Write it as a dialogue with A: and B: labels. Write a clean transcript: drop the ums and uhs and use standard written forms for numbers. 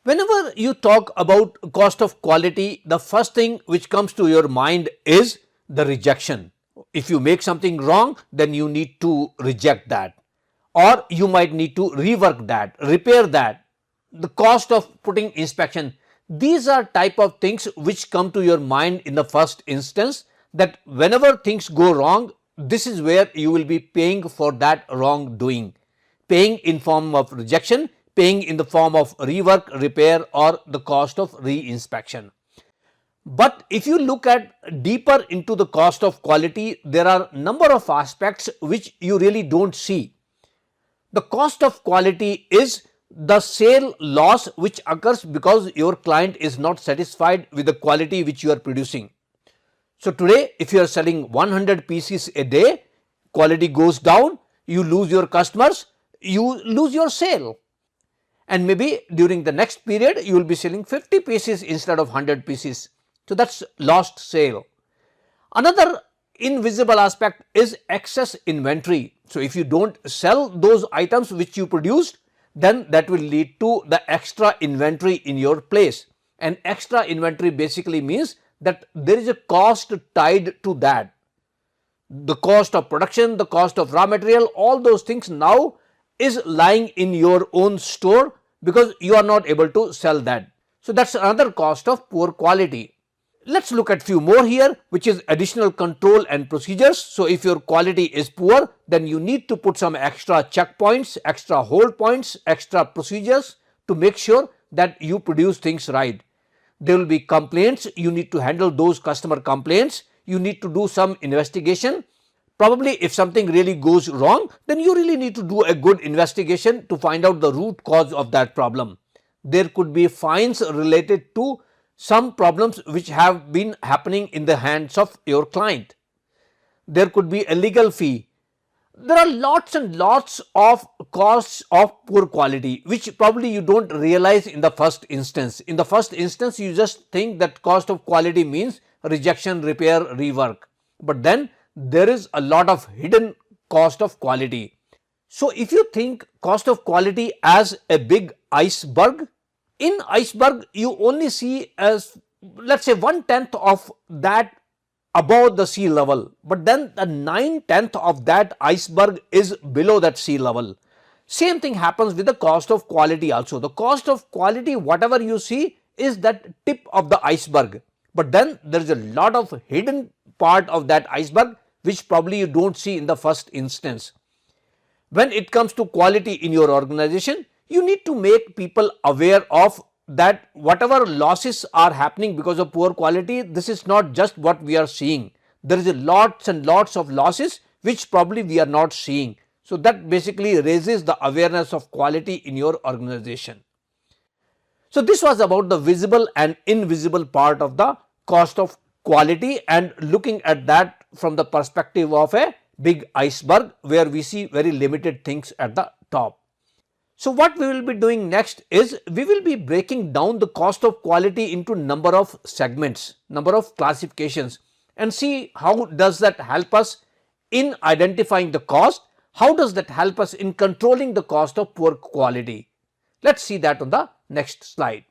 A: Whenever you talk about cost of quality, the first thing which comes to your mind is the rejection. If you make something wrong, then you need to reject that, or you might need to rework that, repair that. The cost of putting inspection. These are type of things which come to your mind in the first instance, that whenever things go wrong, this is where you will be paying for that wrongdoing. Paying in form of rejection, paying in the form of rework, repair, or the cost of re-inspection. But if you look at deeper into the cost of quality, there are number of aspects which you really don't see. The cost of quality is the sale loss which occurs because your client is not satisfied with the quality which you are producing. So today, if you are selling 100 pieces a day, quality goes down, you lose your customers, you lose your sale. And maybe during the next period, you will be selling 50 pieces instead of 100 pieces. So that's lost sale. Another invisible aspect is excess inventory. So if you don't sell those items which you produced, then that will lead to the extra inventory in your place. And extra inventory basically means that there is a cost tied to that. The cost of production, the cost of raw material, all those things now is lying in your own store because you are not able to sell that. So that's another cost of poor quality. Let's look at few more here, which is additional control and procedures. So if your quality is poor, then you need to put some extra checkpoints, extra hold points, extra procedures to make sure that you produce things right. There will be complaints, you need to handle those customer complaints, you need to do some investigation. Probably if something really goes wrong, then you really need to do a good investigation to find out the root cause of that problem. There could be fines related to some problems which have been happening in the hands of your client. There could be a legal fee. There are lots and lots of costs of poor quality which probably you don't realize in the first instance. In the first instance, you just think that cost of quality means rejection, repair, rework. But then there is a lot of hidden cost of quality. So if you think cost of quality as a big iceberg, in iceberg you only see as, let's say, 1/10 of that above the sea level, but then the 9/10 of that iceberg is below that sea level. Same thing happens with the cost of quality also. The cost of quality, whatever you see, is that tip of the iceberg, but then there is a lot of hidden part of that iceberg which probably you don't see in the first instance. When it comes to quality in your organization, you need to make people aware of that whatever losses are happening because of poor quality, this is not just what we are seeing. There is a lots and lots of losses which probably we are not seeing. So that basically raises the awareness of quality in your organization. So this was about the visible and invisible part of the cost of quality, and looking at that from the perspective of a big iceberg where we see very limited things at the top. So what we will be doing next is we will be breaking down the cost of quality into number of segments, number of classifications, and see how does that help us in identifying the cost, how does that help us in controlling the cost of poor quality. Let's see that on the next slide.